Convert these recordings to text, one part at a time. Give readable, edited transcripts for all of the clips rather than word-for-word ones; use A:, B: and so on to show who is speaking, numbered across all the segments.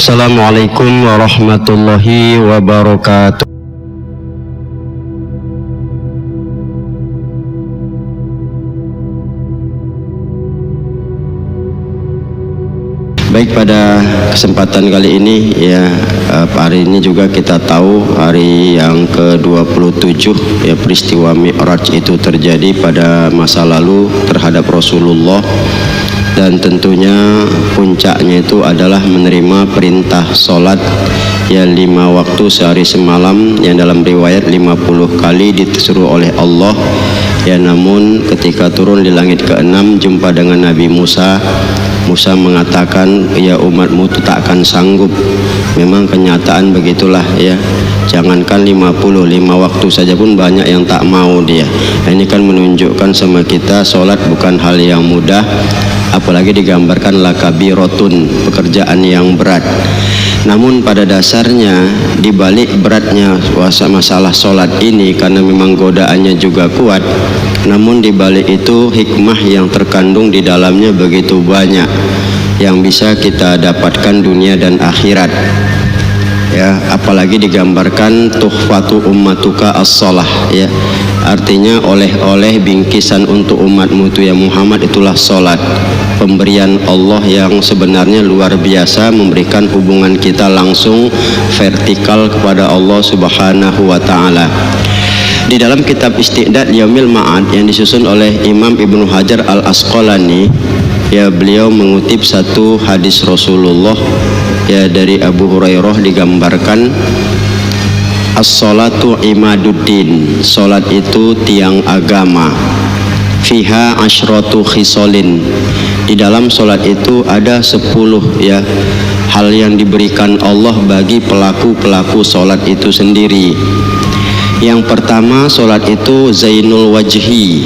A: Assalamualaikum warahmatullahi wabarakatuh. Baik, pada kesempatan kali ini ya, hari ini juga kita tahu hari yang ke-27 ya, peristiwa Mi'raj itu terjadi pada masa lalu terhadap Rasulullah, dan tentunya puncaknya itu adalah menerima perintah sholat ya 5 waktu sehari semalam, yang dalam riwayat 50 kali disuruh oleh Allah ya. Namun ketika turun di langit ke-6 jumpa dengan Nabi Musa mengatakan, ya umatmu itu tak akan sanggup. Memang kenyataan begitulah ya, jangankan 55 waktu saja pun banyak yang tak mau dia. Nah, ini kan menunjukkan sama kita sholat bukan hal yang mudah, apalagi digambarkan lakabiratun, pekerjaan yang berat. Namun pada dasarnya di balik beratnya masalah sholat ini, karena memang godaannya juga kuat, namun di balik itu hikmah yang terkandung di dalamnya begitu banyak yang bisa kita dapatkan dunia dan akhirat ya. Apalagi digambarkan tuhfatu ummatuka as-shalah ya, artinya oleh-oleh bingkisan untuk umatmu itu ya Muhammad itulah sholat. Pemberian Allah yang sebenarnya luar biasa, memberikan hubungan kita langsung vertikal kepada Allah Subhanahu wa ta'ala. Di dalam kitab Isti'dad Yaumil Ma'ad yang disusun oleh Imam Ibnu Hajar Al-Asqalani ya, beliau mengutip satu hadis Rasulullah ya dari Abu Hurairah, digambarkan as-salatu imaduddin, salat itu tiang agama. Fiha asyratu khisolin, di dalam salat itu ada 10 ya hal yang diberikan Allah bagi pelaku salat itu sendiri. Yang pertama, salat itu zainul wajhi,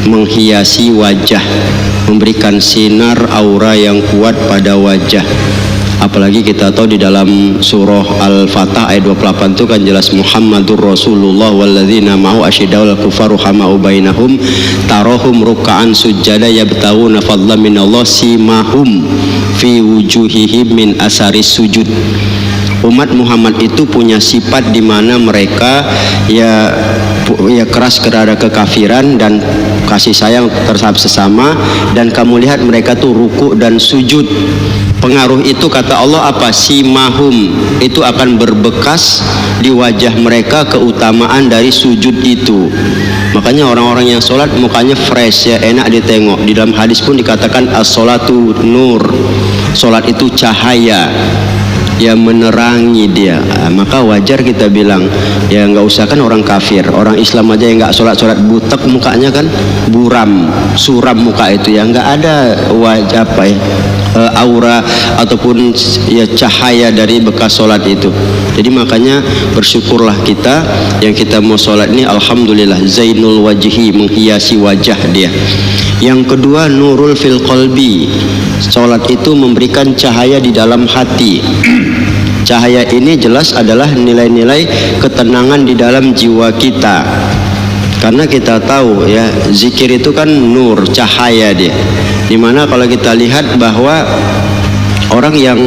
A: menghiasi wajah, memberikan sinar aura yang kuat pada wajah. Apalagi kita tahu di dalam surah Al-Fatah ayat 28 itu kan jelas, Muhammadur Rasulullah walladzina ma'hu asyidda'ul kufaru hama'u bainahum tarahum ruk'an sujada yabtaguna fadlan minallah simahum fi wujuhihim min asaris sujud. Umat Muhammad itu punya sifat di mana mereka ya keras terhadap kekafiran dan kasih sayang terhadap sesama, dan kamu lihat mereka tuh ruku dan sujud. Pengaruh itu kata Allah apa? Simahum, itu akan berbekas di wajah mereka keutamaan dari sujud itu. Makanya orang-orang yang sholat mukanya fresh ya, enak ditengok. Di dalam hadis pun dikatakan as-sholatu nur, sholat itu cahaya ya, menerangi dia. Maka wajar kita bilang ya, nggak usah kan orang kafir, orang Islam aja yang nggak sholat butek mukanya kan, buram suram muka itu ya, nggak ada wajah apa ya, aura ataupun ya cahaya dari bekas sholat itu. Jadi makanya bersyukurlah kita yang kita mau sholat ini, alhamdulillah zainul wajhi, menghiasi wajah dia. Yang kedua, nurul fil qalbi, sholat itu memberikan cahaya di dalam hati. Cahaya ini jelas adalah nilai-nilai ketenangan di dalam jiwa kita, karena kita tahu ya zikir itu kan nur, cahaya dia. Dimana kalau kita lihat bahwa orang yang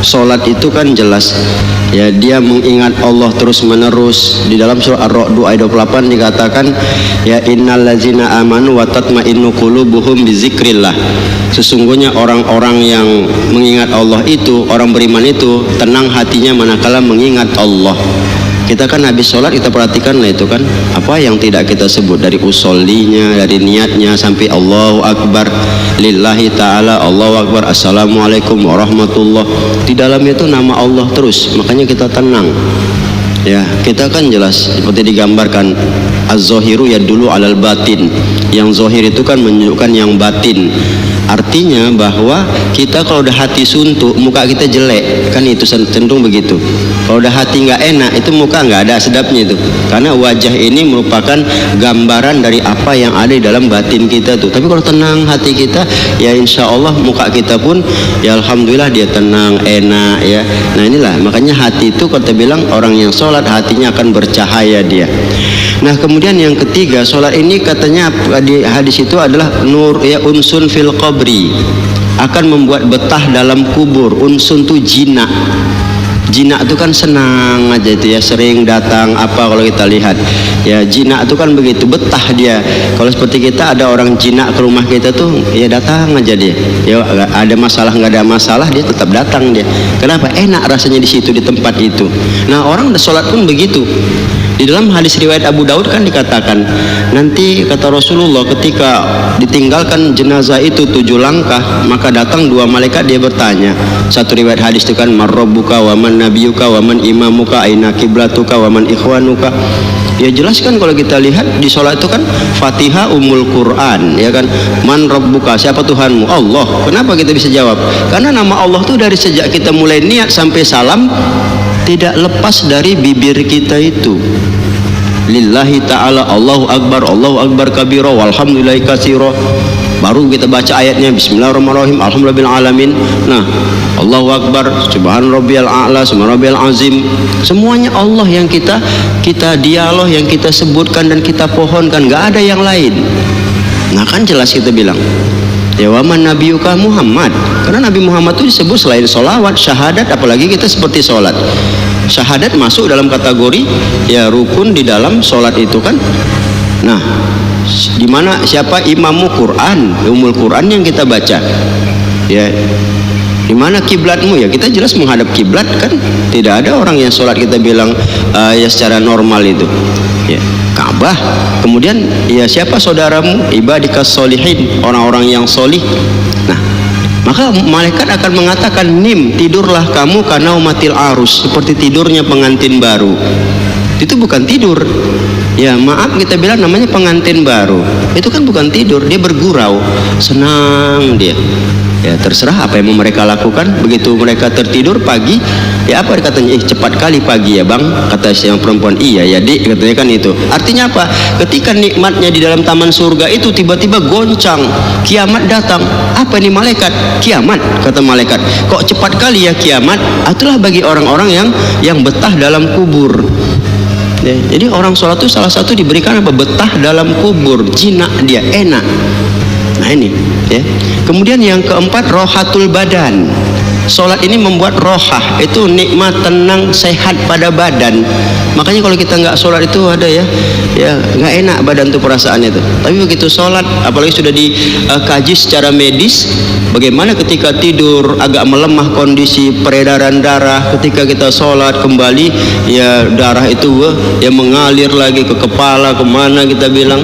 A: sholat itu kan jelas ya, dia mengingat Allah terus menerus. Di dalam surah Ar-Ra'd ayat 28 dikatakan ya, innal ladzina amanu wa tatma'innu qulubuhum bizikrillah, sesungguhnya orang-orang yang mengingat Allah itu, orang beriman itu tenang hatinya manakala mengingat Allah. Kita kan habis sholat kita perhatikan lah itu kan, apa yang tidak kita sebut, dari usollinya, dari niatnya sampai Allahu Akbar lillahi ta'ala, Allahu Akbar, Assalamualaikum warahmatullah. Di dalamnya itu nama Allah terus, makanya kita tenang ya. Kita kan jelas seperti digambarkan az-zahiru yadullu alal batin, yang zahir itu kan menunjukkan yang batin. Artinya bahwa kita kalau udah hati suntuk, muka kita jelek kan, itu cenderung begitu. Kalau udah hati nggak enak, itu muka nggak ada sedapnya itu, karena wajah ini merupakan gambaran dari apa yang ada di dalam batin kita tuh. Tapi kalau tenang hati kita ya, insya Allah muka kita pun ya alhamdulillah dia tenang, enak ya. Nah inilah makanya hati itu kalau kita bilang orang yang sholat hatinya akan bercahaya dia. Nah kemudian yang ketiga, sholat ini katanya di hadis itu adalah nur ya, unsun fil qabri, akan membuat betah dalam kubur. Unsun tuh jinak. Jinak itu kan senang aja itu ya, sering datang apa kalau kita lihat ya, jinak itu kan begitu, betah dia. Kalau seperti kita ada orang jinak ke rumah kita tuh ya datang aja dia ya, ada masalah nggak ada masalah dia tetap datang dia. Kenapa? Enak rasanya di situ, di tempat itu. Nah orang sholat pun begitu. Di dalam hadis riwayat Abu Daud kan dikatakan, nanti kata Rasulullah ketika ditinggalkan jenazah itu 7 langkah, maka datang 2 malaikat, dia bertanya. Satu riwayat hadis itu kan, man rabbuka wa man nabiyuka wa man imamuka aina kiblatuka wa man ikhwanuka. Ya jelas kan kalau kita lihat di sholat itu kan Fatihah Ummul Quran ya kan. Man rabbuka, siapa Tuhanmu? Allah. Kenapa kita bisa jawab? Karena nama Allah itu dari sejak kita mulai niat sampai salam tidak lepas dari bibir kita itu. Lillahi ta'ala, Allahu Akbar kabira, walhamdulillahi katsira. Baru kita baca ayatnya, bismillahirrahmanirrahim, alhamdulillahil alamin. Nah, Allahu Akbar, subhan rabbiyal a'la, subhan rabbiyal azim. Semuanya Allah yang kita dialog, yang kita sebutkan dan kita pohonkan, enggak ada yang lain. Nah, kan jelas kita bilang ya waman nabiyuka Muhammad, karena Nabi Muhammad itu disebut selain sholawat, syahadat, apalagi kita seperti sholat. Syahadat masuk dalam kategori ya rukun di dalam sholat itu kan. Nah, di mana siapa imammu? Quran, Ummul Quran yang kita baca. Ya, di mana kiblatmu? Ya kita jelas menghadap kiblat kan. Tidak ada orang yang sholat kita bilang ya secara normal itu. Ya, Ka'bah. Kemudian ya siapa saudaramu? Ibadikas sholihin, orang-orang yang solih. Nah, maka malaikat akan mengatakan, nim, tidurlah kamu karena umatil arus, seperti tidurnya pengantin baru. Itu bukan tidur ya, maaf kita bilang namanya pengantin baru. Itu kan bukan tidur, dia bergurau, senang dia. Ya terserah apa yang mau mereka lakukan. Begitu mereka tertidur pagi, ya apa katanya, cepat kali pagi ya bang, kata si yang perempuan. Iya ya dik, katanya kan itu. Artinya apa? Ketika nikmatnya di dalam taman surga itu tiba-tiba goncang, kiamat datang. Apa ini malaikat? Kiamat, kata malaikat. Kok cepat kali ya kiamat? Itulah bagi orang-orang yang betah dalam kubur. Ya, jadi orang sholat itu salah satu diberikan apa? Betah dalam kubur, jinak dia, enak. Nah ini ya. Kemudian yang keempat, rohatul badan. Sholat ini membuat rohah, itu nikmat, tenang, sehat pada badan. Makanya kalau kita nggak sholat itu ada ya nggak enak badan tuh perasaannya itu. Tapi begitu sholat, apalagi sudah dikaji secara medis, bagaimana ketika tidur agak melemah kondisi peredaran darah, ketika kita sholat kembali ya darah itu ya mengalir lagi ke kepala, kemana kita bilang.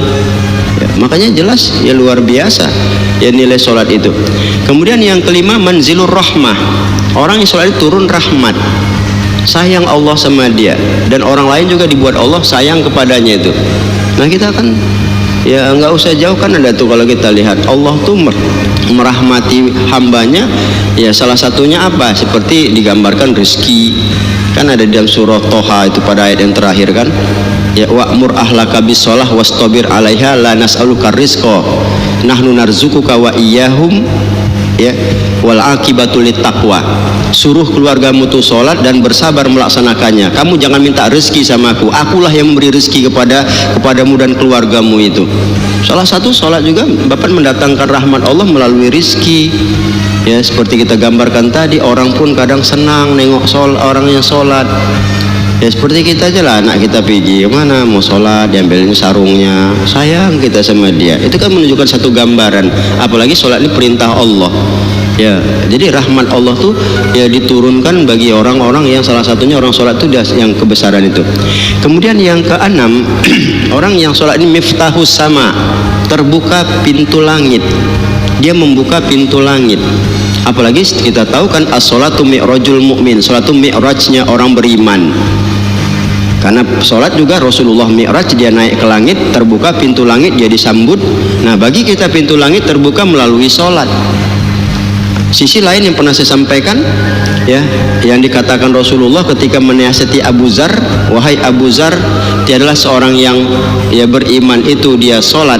A: Ya, makanya jelas ya luar biasa ya nilai sholat itu. Kemudian yang kelima, manzilur rahmah. Orang yang sholat itu turun rahmat, sayang Allah sama dia, dan orang lain juga dibuat Allah sayang kepadanya itu. Nah kita kan ya nggak usah jauh kan ada tuh kalau kita lihat Allah tuh merahmati hambanya ya, salah satunya apa? Seperti digambarkan rezeki kan ada di dalam surah Toha itu pada ayat yang terakhir kan ya, wa'mur ahlaka bis-shalah wastabir 'alaiha la nas'aluka rizqa nahnu narzuquka wa iyyahum ya wal aqibatu littaqwa. Suruh keluargamu tuh sholat dan bersabar melaksanakannya. Kamu jangan minta rezeki sama akulah yang memberi rezeki kepadamu dan keluargamu itu. Salah satu sholat juga Bapak mendatangkan rahmat Allah melalui rezeki. Ya seperti kita gambarkan tadi, orang pun kadang senang nengok orang yang sholat. Ya seperti kita aja lah, anak kita pergi mana mau sholat, diambilin sarungnya, sayang kita sama dia. Itu kan menunjukkan satu gambaran. Apalagi sholat ini perintah Allah. Ya, jadi rahmat Allah tuh ya diturunkan bagi orang-orang yang salah satunya orang sholat itu yang kebesaran itu. Kemudian yang keenam, orang yang sholat ini miftahus sama, terbuka pintu langit. Dia membuka pintu langit. Apalagi kita tahu kan as-sholatu mi'rajul mu'min, sholat itu mi'rajnya orang beriman. Karena sholat juga Rasulullah mi'raj, dia naik ke langit, terbuka pintu langit, dia disambut. Nah bagi kita pintu langit terbuka melalui sholat. Sisi lain yang pernah saya sampaikan ya, yang dikatakan Rasulullah ketika menasihati Abu Zar, wahai Abu Zar, dia adalah seorang yang ya beriman itu dia sholat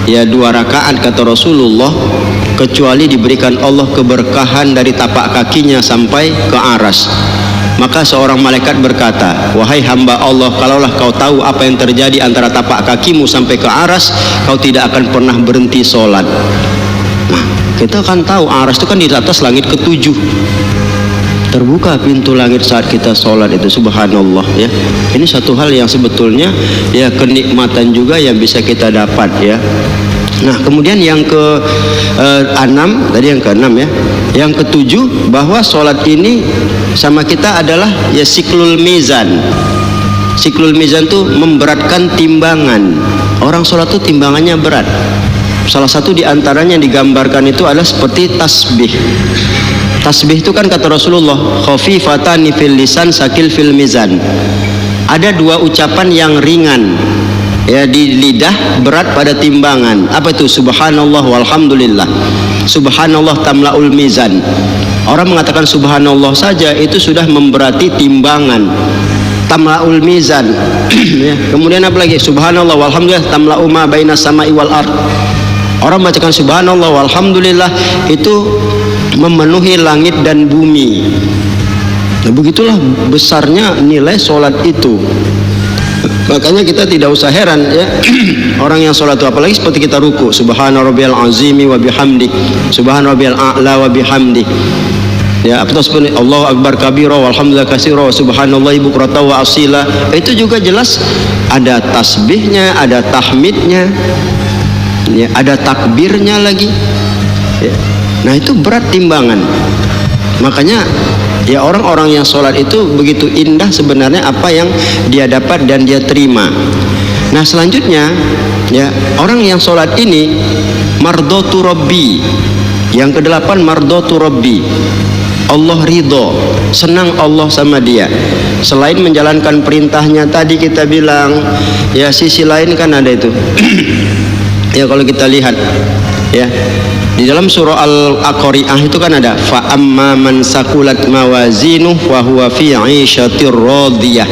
A: ya 2 rakaat kata Rasulullah, kecuali diberikan Allah keberkahan dari tapak kakinya sampai ke aras. Maka seorang malaikat berkata, wahai hamba Allah, kalaulah kau tahu apa yang terjadi antara tapak kakimu sampai ke aras, kau tidak akan pernah berhenti sholat. Nah, Kita kan tahu aras itu kan di atas langit ketujuh. Terbuka pintu langit saat kita sholat itu, subhanallah ya. Ini satu hal yang sebetulnya ya kenikmatan juga yang bisa kita dapat ya. Nah kemudian yang ke-6 tadi, yang ke-6 ya. Yang ke-7 bahwa sholat ini sama kita adalah ya siklul mizan. Siklul mizan itu memberatkan timbangan. Orang sholat itu timbangannya berat. Salah satu di antaranya yang digambarkan itu adalah seperti tasbih. Tasbih itu kan kata Rasulullah, khafifatani fil lisan sakil fil mizan. Ada dua ucapan yang ringan ya di lidah, berat pada timbangan. Apa itu? Subhanallah walhamdulillah. Subhanallah tamlaul mizan. Orang mengatakan subhanallah saja itu sudah memberati timbangan. Tamlaul mizan. Ya. Kemudian apa lagi? Subhanallah walhamdulillah tamlau ma baina samai wal ard. Orang bacakan subhanallah walhamdulillah itu memenuhi langit dan bumi. Nah, begitulah besarnya nilai sholat itu. Makanya kita tidak usah heran ya orang yang sholat itu, apalagi seperti kita ruku, subhana rabbiyal azimi wa bihamdi, subhana rabbiyal a'la wa bihamdi. Ya, atau seperti Allahu akbar kabira walhamdulillah katsira wa subhanallahi bukratan wa asila. Itu juga jelas ada tasbihnya, ada tahmidnya. Ya, ada takbirnya lagi. Ya. Nah itu berat timbangan. Makanya ya orang-orang yang sholat itu begitu indah sebenarnya apa yang dia dapat dan dia terima. Nah selanjutnya ya orang yang sholat ini mardhatu rabbi. Yang ke-8 mardhatu rabbi. Allah ridho, senang Allah sama dia. Selain menjalankan perintahnya tadi kita bilang ya sisi lain kan ada itu. Ya kalau kita lihat ya di dalam surah Al-Qari'ah itu kan ada fa amma man sakulat mawazinuh wa huwa fi 'ishatir radiyah.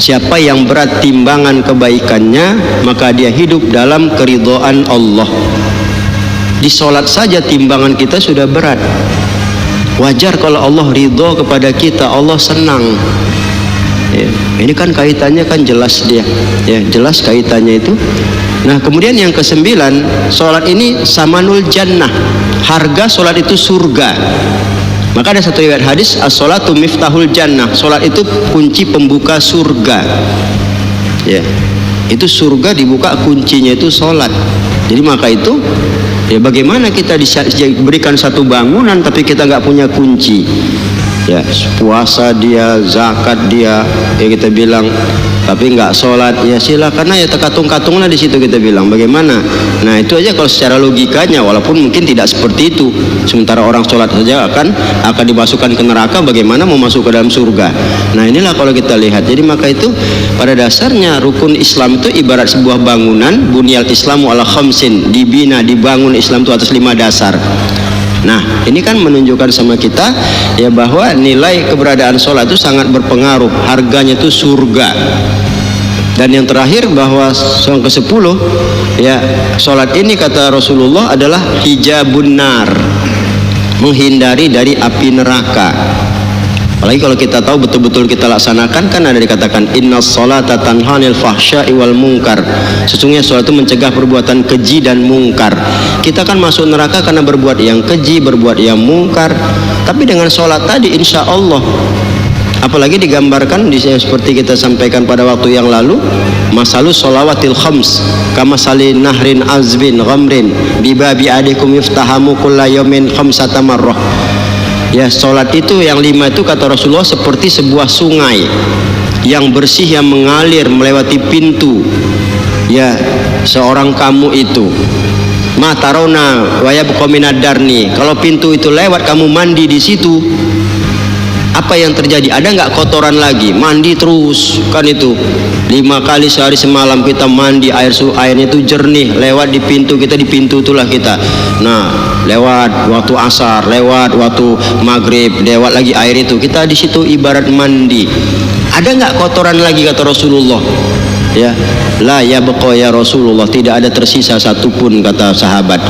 A: Siapa yang berat timbangan kebaikannya maka dia hidup dalam keridhaan Allah. Di salat saja timbangan kita sudah berat. Wajar kalau Allah ridho kepada kita, Allah senang. Ya, ini kan kaitannya kan jelas dia. Ya, jelas kaitannya itu. Nah kemudian yang ke-9, sholat ini samanul jannah, harga sholat itu surga. Maka ada satu riwayat hadis, as-sholatu miftahul jannah, sholat itu kunci pembuka surga. Ya, itu surga dibuka kuncinya itu sholat. Jadi maka itu ya bagaimana kita diberikan satu bangunan tapi kita nggak punya kunci. Ya puasa dia, zakat dia, ya kita bilang tapi nggak sholat, ya silakan aja terkatung-katunglah di situ kita bilang bagaimana. Nah itu aja kalau secara logikanya, walaupun mungkin tidak seperti itu. Sementara orang sholat saja akan dimasukkan ke neraka, bagaimana mau masuk ke dalam surga. Nah inilah kalau kita lihat. Jadi maka itu pada dasarnya rukun Islam itu ibarat sebuah bangunan, bunyal Islamu ala khamsin, dibangun Islam itu atas 5 dasar. Nah ini kan menunjukkan sama kita ya bahwa nilai keberadaan sholat itu sangat berpengaruh, harganya itu surga. Dan yang terakhir bahwa yang ke-10 ya sholat ini kata Rasulullah adalah hijabun nar, menghindari dari api neraka. Apalagi kalau kita tahu betul-betul kita laksanakan, kan ada dikatakan innas sholata tanha 'anil fahsya'i wal munkar. Sesungguhnya sholat itu mencegah perbuatan keji dan mungkar. Kita kan masuk neraka karena berbuat yang keji, berbuat yang mungkar. Tapi dengan sholat tadi insya Allah, apalagi digambarkan seperti kita sampaikan pada waktu yang lalu, masalus sholawatil khams kama salin nahrin azbin ghamrin bibabi adikum yuftahamu kulla yawmin khamsata marrah. Ya sholat itu yang 5 itu kata Rasulullah seperti sebuah sungai yang bersih yang mengalir melewati pintu ya seorang kamu itu. Matarona wayabqa minadarni, kalau pintu itu lewat kamu mandi di situ, apa yang terjadi? Ada nggak kotoran lagi? Mandi terus kan itu 5 kali sehari semalam kita mandi, airnya itu jernih, lewat di pintu kita, di pintu itulah kita. Nah lewat waktu asar, lewat waktu maghrib, lewat lagi air itu, kita di situ ibarat mandi. Ada nggak kotoran lagi kata Rasulullah? Ya, la yabqa ya Rasulullah, tidak ada tersisa satupun kata sahabat.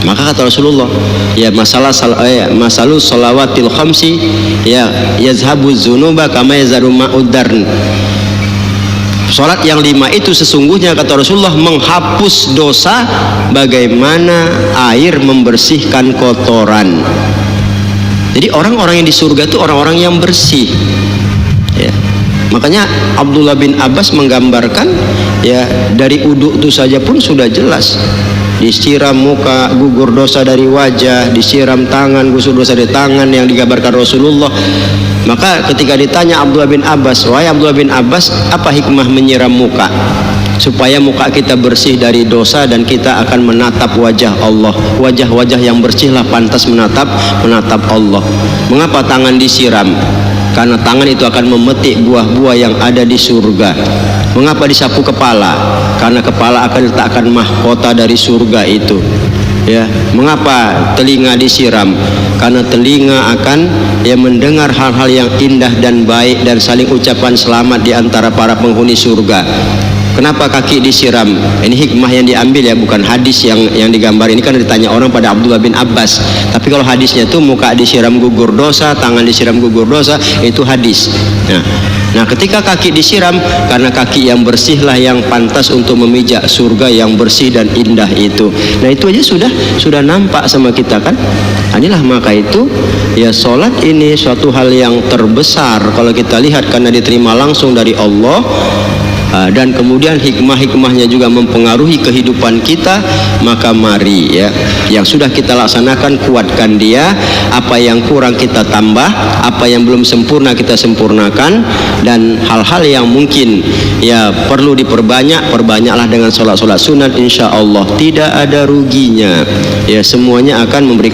A: Maka kata Rasulullah, ya masalus shalawatil khamsi ya yazhabu dzunuba kama yazhabu ma'ud darn. Sholat yang 5 itu sesungguhnya kata Rasulullah menghapus dosa bagaimana air membersihkan kotoran. Jadi orang-orang yang di surga itu orang-orang yang bersih ya. Makanya Abdullah bin Abbas menggambarkan ya, dari uduk itu saja pun sudah jelas. Disiram muka, gugur dosa dari wajah, disiram tangan, gusur dosa dari tangan yang digambarkan Rasulullah. Maka ketika ditanya Abdullah bin Abbas, wahai Abdullah bin Abbas, apa hikmah menyiram muka? Supaya muka kita bersih dari dosa dan kita akan menatap wajah Allah. Wajah-wajah yang bersihlah pantas menatap Allah. Mengapa tangan disiram? Karena tangan itu akan memetik buah-buah yang ada di surga. Mengapa disapu kepala? Karena kepala akan diletakkan mahkota dari surga itu. Ya, mengapa telinga disiram? Karena telinga akan mendengar hal-hal yang indah dan baik dan saling ucapan selamat di antara para penghuni surga. Kenapa kaki disiram? Ini hikmah yang diambil ya, bukan hadis yang digambar. Ini kan ditanya orang pada Abdullah bin Abbas. Tapi kalau hadisnya itu muka disiram gugur dosa, tangan disiram gugur dosa, itu hadis. Nah, ketika kaki disiram, karena kaki yang bersihlah yang pantas untuk memijak surga yang bersih dan indah itu. Nah, itu aja sudah nampak sama kita kan. Inilah maka itu ya, sholat ini suatu hal yang terbesar kalau kita lihat karena diterima langsung dari Allah. Dan kemudian hikmah-hikmahnya juga mempengaruhi kehidupan kita. Maka mari ya, yang sudah kita laksanakan kuatkan dia, apa yang kurang kita tambah, apa yang belum sempurna kita sempurnakan, dan hal-hal yang mungkin ya perlu perbanyaklah dengan sholat-sholat sunat. Insya Allah tidak ada ruginya ya, semuanya akan memberikan